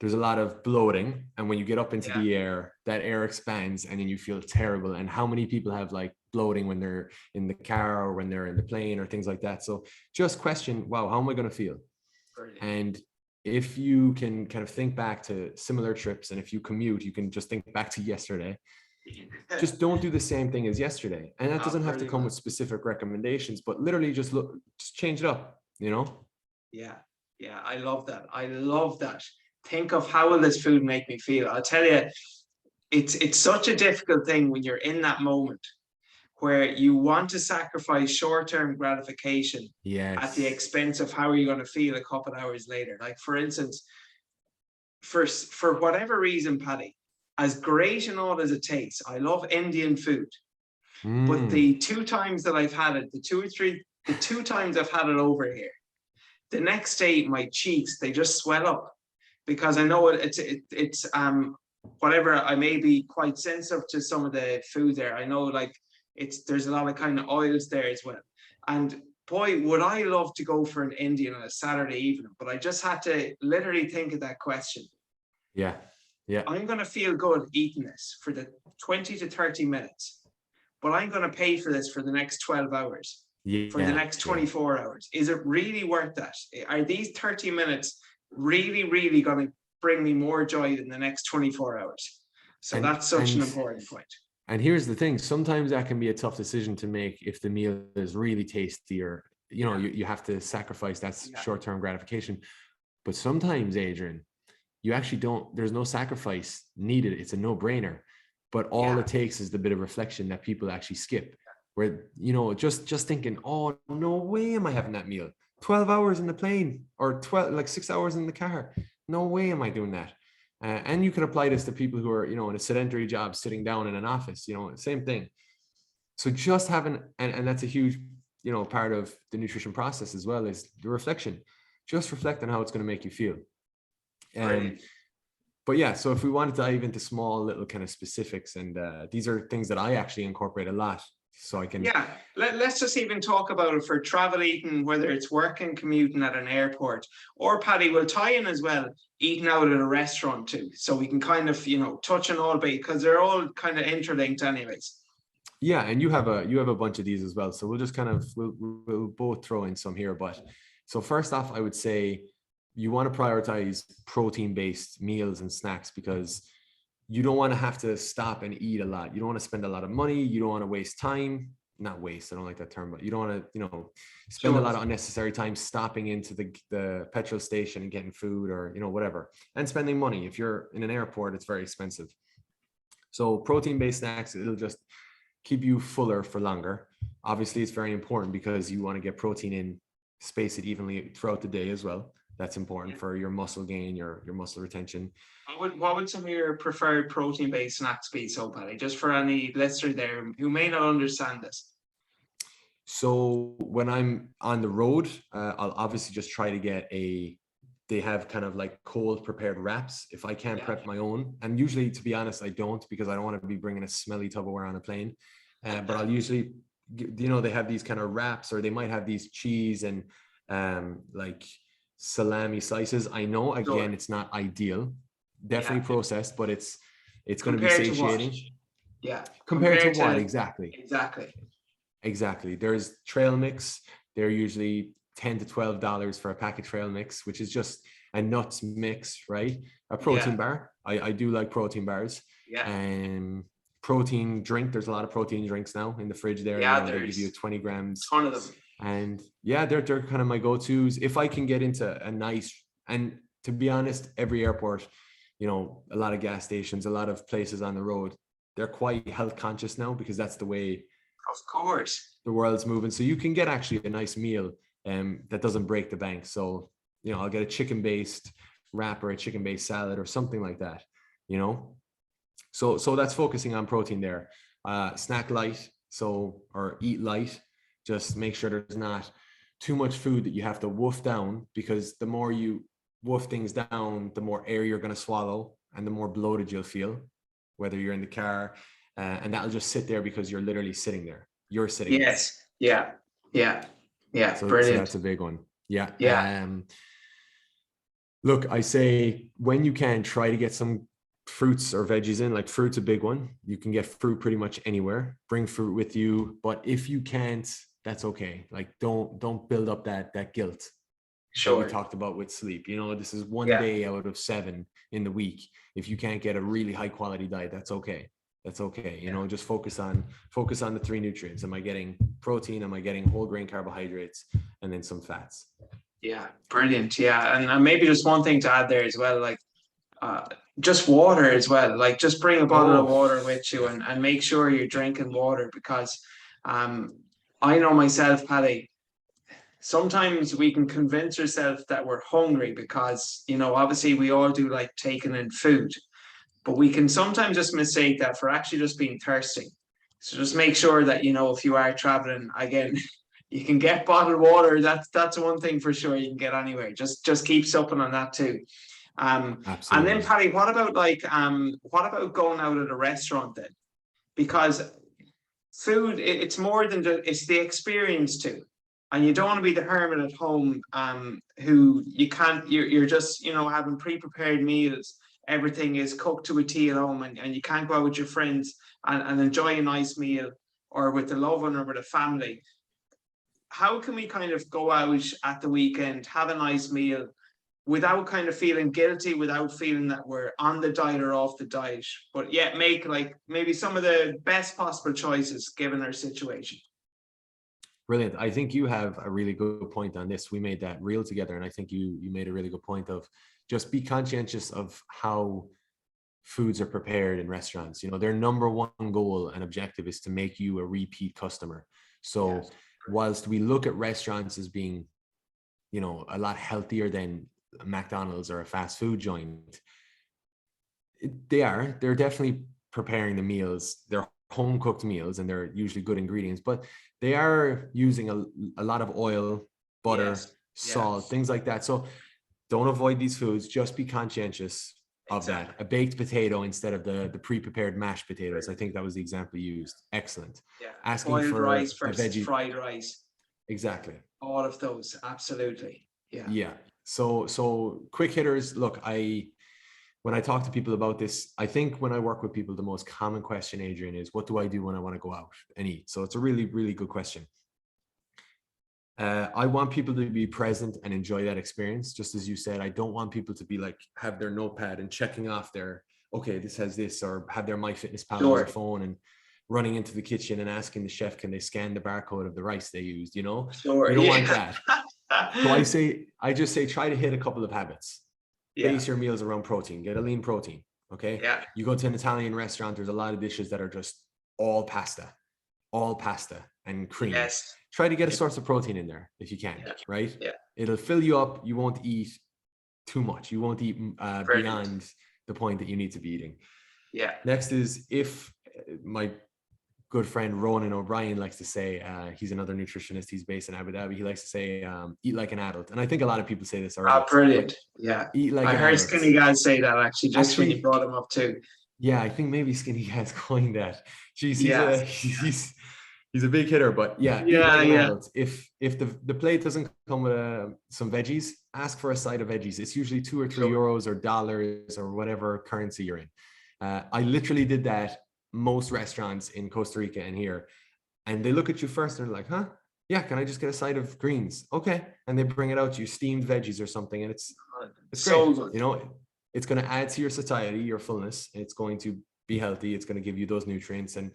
[SPEAKER 1] there's a lot of bloating. And when you get up into the air, that air expands and then you feel terrible. And how many people have like bloating when they're in the car or when they're in the plane or things like that? So just question, wow, how am I going to feel? Brilliant. And if you can kind of think back to similar trips, and if you commute, you can just think back to yesterday. Just don't do the same thing as yesterday. And that doesn't have to come with specific recommendations, but literally just change it up,
[SPEAKER 2] Yeah. I love that. Think of, how will this food make me feel? I'll tell you, it's such a difficult thing when you're in that moment where you want to sacrifice short-term gratification at the expense of how are you going to feel a couple of hours later. Like, for instance, for whatever reason, Paddy, as great and all as it tastes, I love Indian food. But the 2 times that I've had it, the 2 times I've had it over here, the next day my cheeks, they just swell up, because I know it's whatever, I may be quite sensitive to some of the food there. I know, like, there's a lot of kind of oils there as well. And boy, would I love to go for an Indian on a Saturday evening, but I just had to literally think of that question.
[SPEAKER 1] Yeah.
[SPEAKER 2] I'm going to feel good eating this for the 20 to 30 minutes, but I'm going to pay for this for the next 12 hours, for the next 24 hours. Is it really worth that? Are these 30 minutes really, really going to bring me more joy than the next 24 hours? So that's such an important point.
[SPEAKER 1] And here's the thing, sometimes that can be a tough decision to make if the meal is really tasty, or, you have to sacrifice that short-term gratification. But sometimes, Adrian, you actually there's no sacrifice needed. It's a no-brainer. But all it takes is the bit of reflection that people actually skip, where, just thinking, oh, no way am I having that meal. 12 hours in the plane, or 6 hours in the car. No way am I doing that. And you can apply this to people who are, in a sedentary job, sitting down in an office, same thing. So just having, and that's a huge, part of the nutrition process as well, is the reflection. Just reflect on how it's going to make you feel. But yeah, so if we want to dive into small little kind of specifics, and these are things that I actually incorporate a lot. So I can.
[SPEAKER 2] Yeah, let's just even talk about it for travel eating, whether it's working, commuting at an airport, or Paddy will tie in as well, eating out at a restaurant too. So we can kind of, touch on all base, because they're all kind of interlinked anyways.
[SPEAKER 1] Yeah, and you have a bunch of these as well. So we'll just kind of, we'll both throw in some here. But so first off, I would say you want to prioritize protein-based meals and snacks, because you don't want to have to stop and eat a lot. You don't want to spend a lot of money. You don't want to waste time. Not waste, I don't like that term, but you don't want to, spend a lot of unnecessary time stopping into the petrol station and getting food, or, whatever, and spending money. If you're in an airport, it's very expensive. So protein-based snacks, it'll just keep you fuller for longer. Obviously, it's very important because you want to get protein in, space it evenly throughout the day as well. That's important
[SPEAKER 2] Yeah.
[SPEAKER 1] for your muscle gain, your muscle retention.
[SPEAKER 2] What would some of your preferred protein-based snacks be, so Paddy? Just for any listener there who may not understand this.
[SPEAKER 1] So when I'm on the road, I'll obviously just try to get they have kind of like cold prepared wraps. If I can't
[SPEAKER 2] Yeah,
[SPEAKER 1] prep my own, and usually, to be honest, I don't, because I don't want to be bringing a smelly Tupperware on a plane. But I'll usually, they have these kind of wraps, or they might have these cheese and like salami slices. I know,
[SPEAKER 2] sure.
[SPEAKER 1] again, it's not ideal,
[SPEAKER 2] Yeah.
[SPEAKER 1] definitely processed, but it's going to be
[SPEAKER 2] Compared to what?
[SPEAKER 1] satiating.
[SPEAKER 2] Yeah.
[SPEAKER 1] Compared to
[SPEAKER 2] Compared
[SPEAKER 1] what
[SPEAKER 2] to
[SPEAKER 1] exactly?
[SPEAKER 2] exactly.
[SPEAKER 1] Exactly. There's trail mix. They're usually $10 to $12 for a pack of trail mix, which is just a nuts mix, right? A
[SPEAKER 2] Yeah.
[SPEAKER 1] protein bar. I do like protein bars.
[SPEAKER 2] Yeah.
[SPEAKER 1] And protein drink. There's a lot of protein drinks now in the fridge there.
[SPEAKER 2] Yeah.
[SPEAKER 1] They give you
[SPEAKER 2] There's
[SPEAKER 1] 20
[SPEAKER 2] a
[SPEAKER 1] grams.
[SPEAKER 2] ton of them.
[SPEAKER 1] And yeah, they're kind of my go-tos. If I can get into a nice, and to be honest, every airport, a lot of gas stations, a lot of places on the road, they're quite health conscious now, because that's the way
[SPEAKER 2] Of course.
[SPEAKER 1] the world's moving. So you can get actually a nice meal that doesn't break the bank. So, I'll get a chicken-based wrap or a chicken-based salad or something like that, you know? So that's focusing on protein there. Snack light, or eat light. Just make sure there's not too much food that you have to wolf down, because the more you wolf things down, the more air you're going to swallow and the more bloated you'll feel, whether you're in the car. And that'll just sit there because you're literally sitting there. You're sitting there.
[SPEAKER 2] Yes. Yeah. Yeah. Yeah.
[SPEAKER 1] So
[SPEAKER 2] Brilliant.
[SPEAKER 1] that's a big one. Yeah.
[SPEAKER 2] Yeah.
[SPEAKER 1] Look, I say, when you can, try to get some fruits or veggies in. Like, fruit's a big one. You can get fruit pretty much anywhere. Bring fruit with you, but if you can't, that's okay. Like, don't build up that guilt that we
[SPEAKER 2] Sure.
[SPEAKER 1] talked about with sleep. This is one
[SPEAKER 2] Yeah.
[SPEAKER 1] day out of 7 in the week. If you can't get a really high quality diet, that's okay. That's okay.
[SPEAKER 2] Yeah.
[SPEAKER 1] Just focus on the 3 nutrients. Am I getting protein? Am I getting whole grain carbohydrates? And then some fats.
[SPEAKER 2] Yeah. Brilliant. Yeah. And maybe just one thing to add there as well, like uh, just water as well. Like just bring a bottle of
[SPEAKER 1] Oh,
[SPEAKER 2] water with you,
[SPEAKER 1] yeah.
[SPEAKER 2] and make sure you're drinking water, because um, I know myself, Paddy, sometimes we can convince ourselves that we're hungry because, obviously we all do like taking in food, but we can sometimes just mistake that for actually just being thirsty. So just make sure that, if you are traveling again, you can get bottled water. That's one thing for sure you can get anywhere. Just keep supping on that too. And then
[SPEAKER 1] Absolutely.
[SPEAKER 2] Patty, what about going out at a restaurant then? Because food, it's more than it's the experience too. And you don't want to be the hermit at home, who you can't, you're just, having pre-prepared meals. Everything is cooked to a T at home, and you can't go out with your friends and enjoy a nice meal, or with the loved one or with a family. How can we kind of go out at the weekend, have a nice meal, without kind of feeling guilty, without feeling that we're on the diet or off the diet, but yet make like maybe some of the best possible choices given our situation?
[SPEAKER 1] Brilliant. I think you have a really good point on this. We made that reel together, and I think you made a really good point of just be conscientious of how foods are prepared in restaurants. Their number one goal and objective is to make you a repeat customer. So
[SPEAKER 2] Yes.
[SPEAKER 1] whilst we look at restaurants as being, a lot healthier than a McDonald's or a fast food joint, they're definitely preparing the meals. They're home cooked meals, and they're usually good ingredients, but they are using a lot of oil, butter,
[SPEAKER 2] Yes. Yeah.
[SPEAKER 1] salt, things like that. So don't avoid these foods. Just be conscientious of that.
[SPEAKER 2] Exactly.
[SPEAKER 1] A baked potato instead of the pre-prepared mashed potatoes. I think that was the example you used. Excellent.
[SPEAKER 2] Yeah.
[SPEAKER 1] Asking
[SPEAKER 2] Boiled rice
[SPEAKER 1] for a
[SPEAKER 2] versus
[SPEAKER 1] veggie.
[SPEAKER 2] fried rice.
[SPEAKER 1] Exactly.
[SPEAKER 2] All of those. Absolutely. Yeah.
[SPEAKER 1] Yeah. So quick hitters. Look, when I talk to people about this, I think when I work with people, the most common question, Adrian, is what do I do when I want to go out and eat? So it's a really, really good question. I want people to be present and enjoy that experience. Just as you said, I don't want people to be like, have their notepad and checking off okay, this has this, or have their MyFitnessPal on their
[SPEAKER 2] Sure.
[SPEAKER 1] phone and running into the kitchen and asking the chef, can they scan the barcode of the rice they used?
[SPEAKER 2] Sure.
[SPEAKER 1] You don't want
[SPEAKER 2] Yeah.
[SPEAKER 1] that. So I just say, try to hit a couple of habits.
[SPEAKER 2] Yeah.
[SPEAKER 1] Base your meals around protein, get a lean protein. Okay.
[SPEAKER 2] Yeah.
[SPEAKER 1] You go to an Italian restaurant, there's a lot of dishes that are just all pasta, all pasta and cream.
[SPEAKER 2] Yes.
[SPEAKER 1] Try to get a source of protein in there if you can,
[SPEAKER 2] Yeah.
[SPEAKER 1] right?
[SPEAKER 2] Yeah.
[SPEAKER 1] It'll fill you up. You won't eat too much. You won't eat
[SPEAKER 2] Brilliant.
[SPEAKER 1] beyond the point that you need to be eating.
[SPEAKER 2] Yeah.
[SPEAKER 1] Next is, if my good friend Ronan O'Brien likes to say, he's another nutritionist, he's based in Abu Dhabi, he likes to say, eat like an adult. And I think a lot of people say this already.
[SPEAKER 2] Brilliant. Yeah.
[SPEAKER 1] Eat like
[SPEAKER 2] I
[SPEAKER 1] an
[SPEAKER 2] heard
[SPEAKER 1] adult.
[SPEAKER 2] Skinny Guys say that actually, just when you brought him up too.
[SPEAKER 1] Yeah, I think maybe Skinny Guy's coined that. Jeez,
[SPEAKER 2] Yeah.
[SPEAKER 1] he's a big hitter, but yeah, eat like an adult. If the plate doesn't come with some veggies, ask for a side of veggies. It's usually 2 or 3 euros or dollars or whatever currency you're in. I literally did that most restaurants in Costa Rica and here, and they look at you first and they're like, huh? Yeah, can I just get a side of greens? Okay. And they bring it out to you, steamed veggies or something, and it's
[SPEAKER 2] so
[SPEAKER 1] great.
[SPEAKER 2] good.
[SPEAKER 1] You know, it's going to add to your satiety, your fullness. It's going to be healthy. It's going to give you those nutrients. And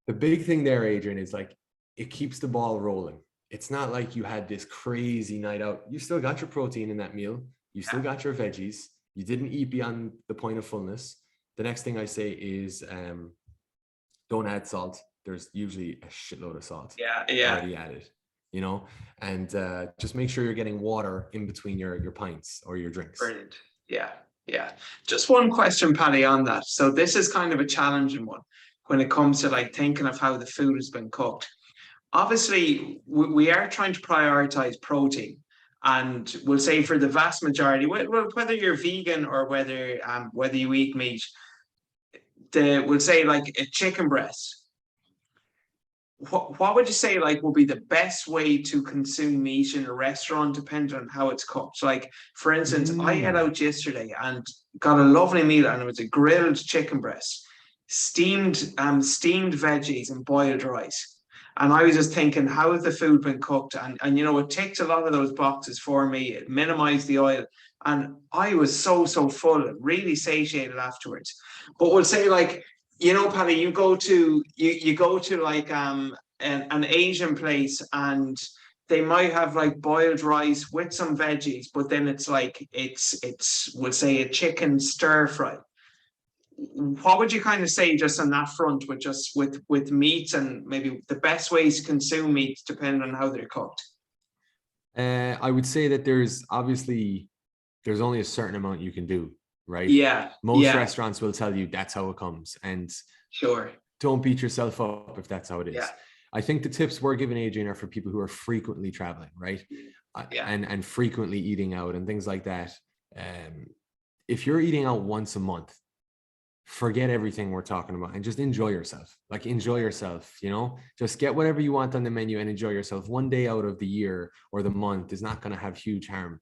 [SPEAKER 1] the big thing there, Adrian, is like, it keeps the ball rolling. It's not like you had this crazy night out. You still got your protein in that meal. You still got your veggies. You didn't eat beyond the point of fullness. The next thing I say is, don't add salt. There's usually a shitload of salt already added, you know, and just make sure you're getting water in between your pints or your drinks.
[SPEAKER 2] Brilliant. Yeah. Just one question, Paddy, on that. So this is kind of a challenging one when it comes to like thinking of how the food has been cooked. Obviously, we are trying to prioritize protein, and we'll say for the vast majority, whether you're vegan or whether you eat meat, we'll say like a chicken breast. What would you say like will be the best way to consume meat in a restaurant, depending on how it's cooked? So like, for instance, I ate out yesterday and got a lovely meal, and it was a grilled chicken breast, steamed veggies and boiled rice. And I was just thinking, how has the food been cooked? And you know, it ticked a lot of those boxes for me. It minimized the oil, and I was so full and really satiated afterwards. But we'll say like, you know, Paddy, you go to like an Asian place, and they might have like boiled rice with some veggies, but then it's like it's we'll say a chicken stir fry. What would you kind of say just on that front with meats, and maybe the best ways to consume meats depending on how they're cooked?
[SPEAKER 1] I would say that there's only a certain amount you can do. Right?
[SPEAKER 2] Yeah.
[SPEAKER 1] Most restaurants will tell you that's how it comes. And
[SPEAKER 2] sure,
[SPEAKER 1] don't beat yourself up if that's how it is.
[SPEAKER 2] Yeah.
[SPEAKER 1] I think the tips we're giving, Adrian, are for people who are frequently traveling, right? And frequently eating out and things like that. If you're eating out once a month, forget everything we're talking about and just enjoy yourself. Like, enjoy yourself, you know, just get whatever you want on the menu and enjoy yourself. One day out of the year or the month is not going to have huge harm.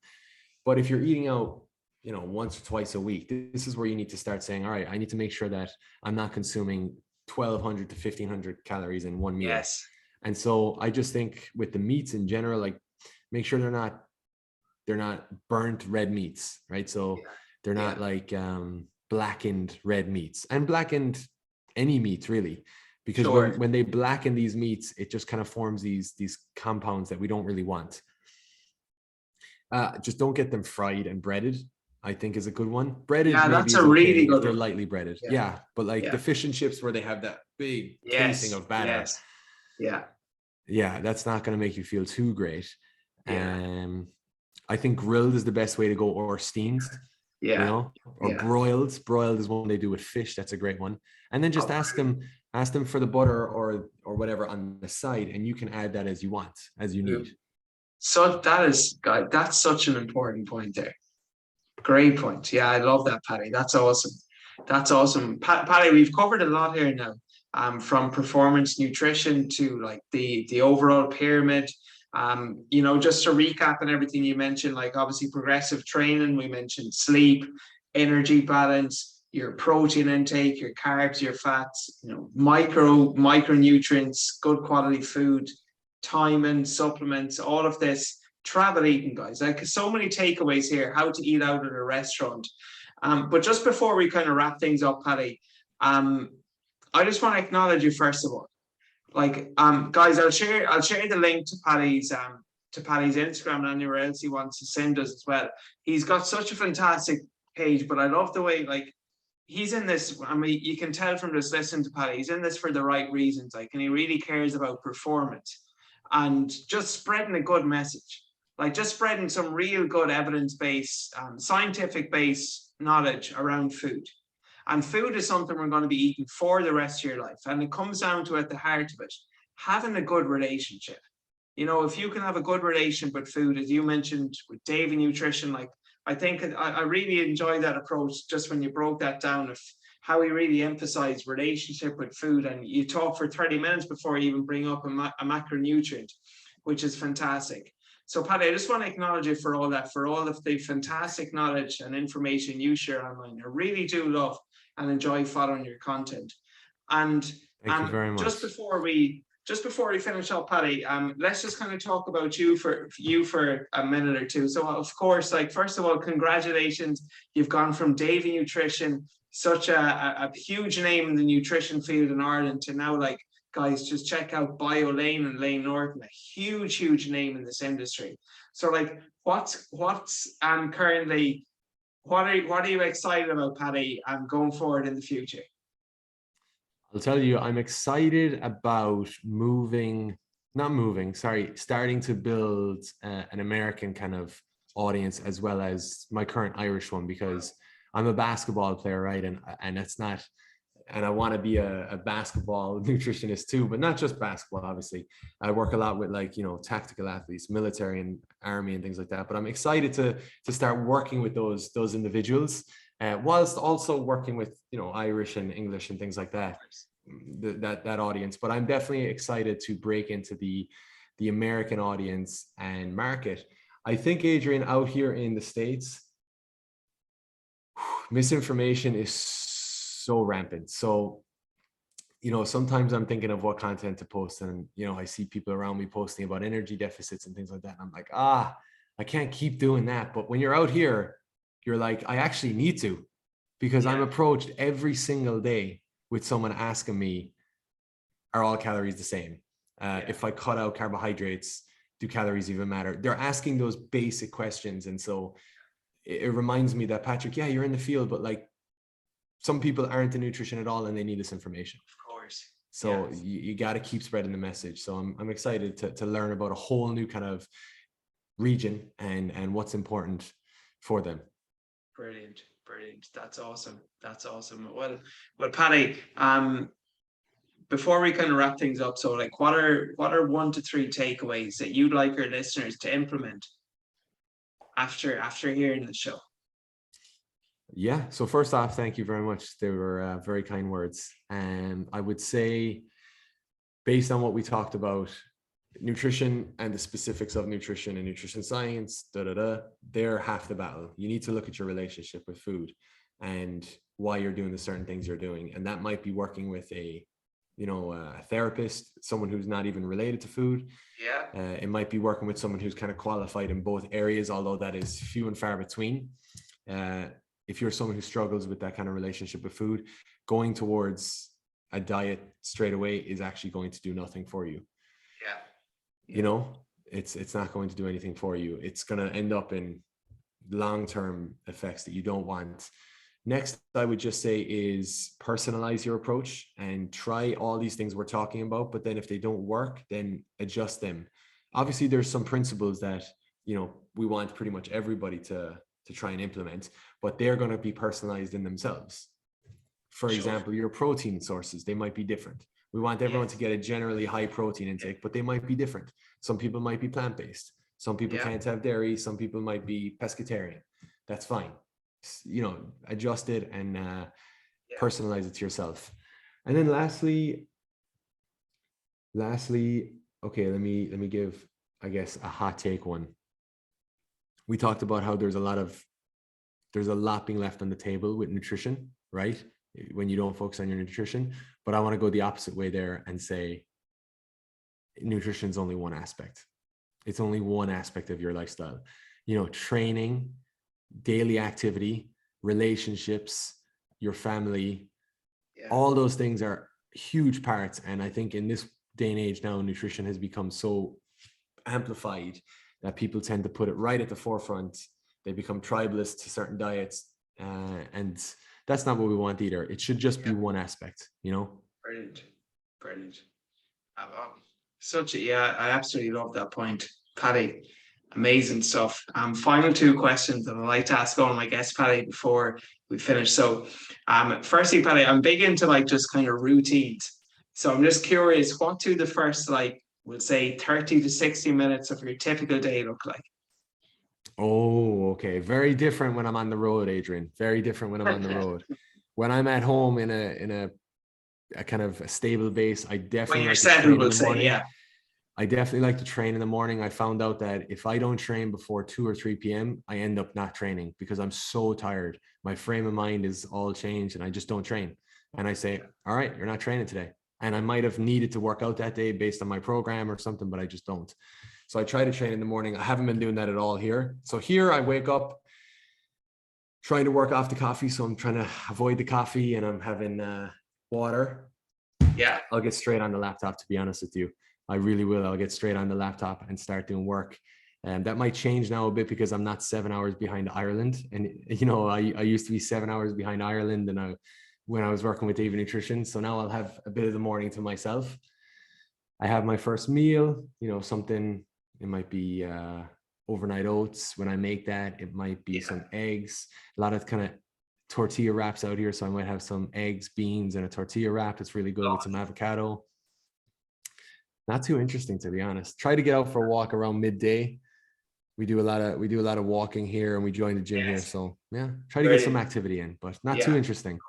[SPEAKER 1] But if you're eating out, you know, once or twice a week, this is where you need to start saying, all right, I need to make sure that I'm not consuming 1,200 to 1,500 calories in one meal.
[SPEAKER 2] Yes.
[SPEAKER 1] And so I just think with the meats in general, like, make sure they're not burnt red meats, right? So they're not like blackened red meats, and blackened any meat really, because when they blacken these meats, it just kind of forms these compounds that we don't really want. Just don't get them fried and breaded, I think, is a good one. Breaded,
[SPEAKER 2] that's a really good one.
[SPEAKER 1] They're lightly breaded. But like the fish and chips where they have that big casing of batter. That's not going to make you feel too great. I think grilled is the best way to go, or steamed. You know, or broiled. Broiled is one they do with fish. That's a great one. And then just ask them for the butter or whatever on the side, and you can add that as you want, as you need.
[SPEAKER 2] So that's such an important point there. Great point. Yeah, I love that, Paddy. That's awesome. Paddy, we've covered a lot here now, from performance nutrition to like the overall pyramid. You know, just to recap and everything you mentioned, like obviously progressive training, we mentioned sleep, energy balance, your protein intake, your carbs, your fats, you know, micronutrients, good quality food, timing, supplements, all of this. Travel eating, guys, like so many takeaways here, how to eat out at a restaurant. But just before we kind of wrap things up, Paddy, I just want to acknowledge you first of all. Like, guys, I'll share the link to Paddy's Instagram and anywhere else he wants to send us as well. He's got such a fantastic page, but I love the way like he's in this. I mean, you can tell from just listening to Paddy, he's in this for the right reasons. Like, and he really cares about performance and just spreading a good message. Like, just spreading some real good evidence-based, scientific-based knowledge around food. And food is something we're going to be eating for the rest of your life. And it comes down to, at the heart of it, having a good relationship. You know, if you can have a good relationship with food, as you mentioned with Davy Nutrition, like, I think I really enjoy that approach just when you broke that down of how we really emphasize relationship with food. And you talk for 30 minutes before you even bring up a macronutrient, which is fantastic. So, Paddy, I just want to acknowledge you for all that, for all of the fantastic knowledge and information you share online. I really do love and enjoy following your content. And
[SPEAKER 1] Thank you very much.
[SPEAKER 2] just before we finish up, Paddy, let's just kind of talk about you for a minute or two. So, of course, like, first of all, congratulations. You've gone from Davy Nutrition, such a huge name in the nutrition field in Ireland, to now, like, guys, just check out Bio Lane and Lane Norton, a huge name in this industry. So, like, what's currently, what are you excited about, Paddy, going forward in the future?
[SPEAKER 1] I'll tell you, I'm excited about starting to build an American kind of audience, as well as my current Irish one, because I'm a basketball player, right? And that's not, and I want to be a basketball nutritionist too, but not just basketball, obviously. I work a lot with, like, you know, tactical athletes, military and army and things like that. But I'm excited to start working with those individuals, whilst also working with, you know, Irish and English and things like that, that audience. But I'm definitely excited to break into the American audience and market. I think, Adrian, out here in the States, misinformation is so rampant. So, you know, sometimes I'm thinking of what content to post, and, you know, I see people around me posting about energy deficits and things like that. And I'm like, I can't keep doing that. But when you're out here, you're like, I actually need to, because I'm approached every single day with someone asking me, are all calories the same? If I cut out carbohydrates, do calories even matter? They're asking those basic questions. And so it reminds me that, Patrick, yeah, you're in the field, but, like, some people aren't in nutrition at all and they need this information.
[SPEAKER 2] Of course.
[SPEAKER 1] So you got to keep spreading the message. So I'm excited to learn about a whole new kind of region and what's important for them.
[SPEAKER 2] Brilliant. That's awesome. Well, Paddy, before we kind of wrap things up, so, like, what are 1 to 3 takeaways that you'd like our listeners to implement after hearing the show?
[SPEAKER 1] Yeah. So first off, thank you very much. They were very kind words. And I would say, based on what we talked about, nutrition and the specifics of nutrition and nutrition science, they're half the battle. You need to look at your relationship with food and why you're doing the certain things you're doing. And that might be working with a therapist, someone who's not even related to food. It might be working with someone who's kind of qualified in both areas, although that is few and far between. If you're someone who struggles with that kind of relationship with food, going towards a diet straight away is actually going to do nothing for you. You know, it's not going to do anything for you. It's going to end up in long-term effects that you don't want. Next, I would just say, is personalize your approach and try all these things we're talking about. But then if they don't work, then adjust them. Obviously, there's some principles that, you know, we want pretty much everybody to try and implement, but they're going to be personalized in themselves. For example, your protein sources, they might be different. We want everyone to get a generally high protein intake, but they might be different. Some people might be plant-based. Some people can't have dairy. Some people might be pescatarian. That's fine. You know, adjust it and personalize it to yourself. And then lastly, okay, let me give, I guess, a hot take one. We talked about how there's a lot being left on the table with nutrition, right? When you don't focus on your nutrition. But I want to go the opposite way there and say, nutrition is only one aspect. It's only one aspect of your lifestyle. You know, training, daily activity, relationships, your family, all those things are huge parts. And I think in this day and age now, nutrition has become so amplified that people tend to put it right at the forefront. They become tribalist to certain diets. And That's not what we want either. It should just be one aspect, you know?
[SPEAKER 2] Brilliant. Brilliant. Yeah, I absolutely love that point, Paddy. Amazing stuff. Final two questions that I'd like to ask all my guests, Paddy, before we finish. So, firstly, Paddy, I'm big into like just kind of routines. So I'm just curious, what do the first like, we'll say 30 to 60 minutes of your typical day look like?
[SPEAKER 1] Oh, okay. Very different when I'm on the road, Adrian. Very different when I'm on the road. When I'm at home in a kind of a stable base, I
[SPEAKER 2] When
[SPEAKER 1] definitely
[SPEAKER 2] you're
[SPEAKER 1] like to train
[SPEAKER 2] settled,
[SPEAKER 1] in
[SPEAKER 2] we'll
[SPEAKER 1] the
[SPEAKER 2] say,
[SPEAKER 1] morning.
[SPEAKER 2] yeah.
[SPEAKER 1] I definitely like to train in the morning. I found out that if I don't train before 2 or 3 p.m., I end up not training because I'm so tired. My frame of mind is all changed and I just don't train. And I say, all right, you're not training today. And I might have needed to work out that day based on my program or something, but I just don't. So I try to train in the morning. I haven't been doing that at all here. So here I wake up trying to work off the coffee. So I'm trying to avoid the coffee and I'm having water.
[SPEAKER 2] Yeah.
[SPEAKER 1] I'll get straight on the laptop, to be honest with you. I really will. I'll get straight on the laptop and start doing work. And that might change now a bit because I'm not 7 hours behind Ireland. And, you know, I used to be 7 hours behind Ireland and when I was working with David Nutrition. So now I'll have a bit of the morning to myself. I have my first meal, you know, something, it might be overnight oats. When I make that, it might be some eggs, a lot of kind of tortilla wraps out here. So I might have some eggs, beans, and a tortilla wrap. It's really good with some avocado. Not too interesting, to be honest. Try to get out for a walk around midday. We do a lot of walking here and we join the gym here. So yeah, try to get some activity in, but not too interesting.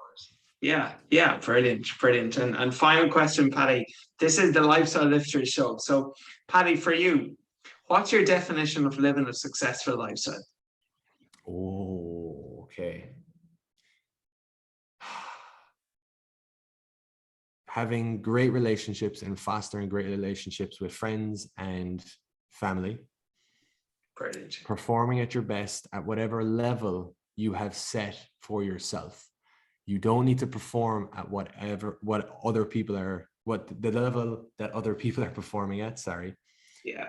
[SPEAKER 2] Yeah, brilliant. And final question, Paddy. This is the Lifestyle Lifters show. So, Paddy, for you, what's your definition of living a successful lifestyle?
[SPEAKER 1] Oh, okay. Having great relationships and fostering great relationships with friends and family.
[SPEAKER 2] Brilliant.
[SPEAKER 1] Performing at your best at whatever level you have set for yourself. You don't need to perform at what the level that other people are performing at, sorry.
[SPEAKER 2] Yeah.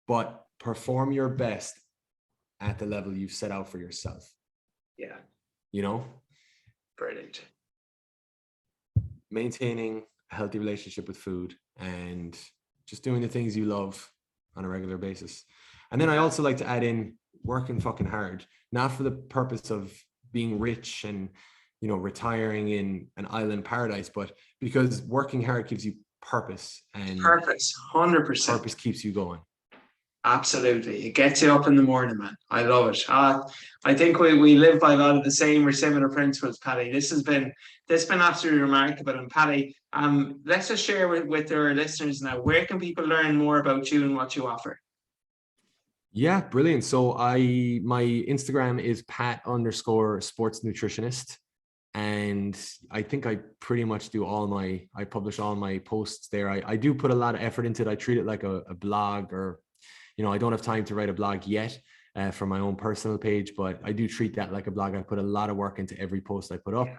[SPEAKER 1] But perform your best at the level you've set out for yourself.
[SPEAKER 2] Yeah.
[SPEAKER 1] You know?
[SPEAKER 2] Brilliant.
[SPEAKER 1] Maintaining a healthy relationship with food and just doing the things you love on a regular basis. And then I also like to add in working fucking hard, not for the purpose of being rich and, you know, retiring in an island paradise, but because working hard gives you purpose and
[SPEAKER 2] 100%.
[SPEAKER 1] Purpose keeps you going.
[SPEAKER 2] Absolutely. It gets you up in the morning, man. I love it. I think we live by a lot of the same or similar principles, Paddy. This has been absolutely remarkable. And Paddy, let's just share with our listeners now, where can people learn more about you and what you offer?
[SPEAKER 1] Yeah, brilliant. So my Instagram is Pat_sports nutritionist. And I think I pretty much I publish all my posts there. I do put a lot of effort into it. I treat it like a blog, or, you know, I don't have time to write a blog yet for my own personal page, but I do treat that like a blog. I put a lot of work into every post I put up. Yeah.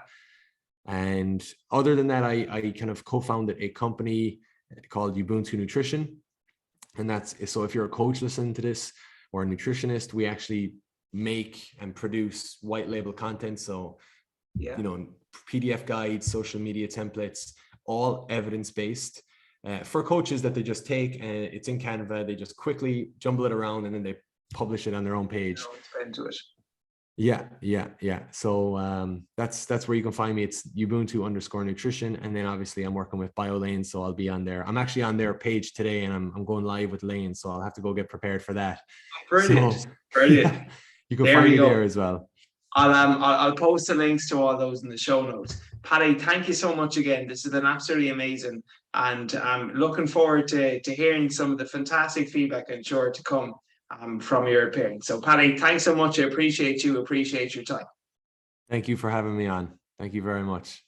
[SPEAKER 1] And other than that, I kind of co-founded a company called Ubuntu Nutrition. And so if you're a coach listening to this or a nutritionist, we actually make and produce white label content. So, you know, PDF guides, social media templates, all evidence-based for coaches that they just take, and it's in Canva. They just quickly jumble it around and then they publish it on their own page.
[SPEAKER 2] Into it.
[SPEAKER 1] Yeah. So that's where you can find me. It's Ubuntu_nutrition. And then obviously I'm working with BioLane, so I'll be on there. I'm actually on their page today and I'm going live with Lane, so I'll have to go get prepared for that.
[SPEAKER 2] Brilliant.
[SPEAKER 1] So,
[SPEAKER 2] Brilliant.
[SPEAKER 1] Yeah, you can find me there as well.
[SPEAKER 2] I'll post the links to all those in the show notes. Paddy, thank you so much again. This has been absolutely amazing. And I'm looking forward to hearing some of the fantastic feedback, I'm sure, to come from your appearance. So Paddy, thanks so much. I appreciate your time.
[SPEAKER 1] Thank you for having me on. Thank you very much.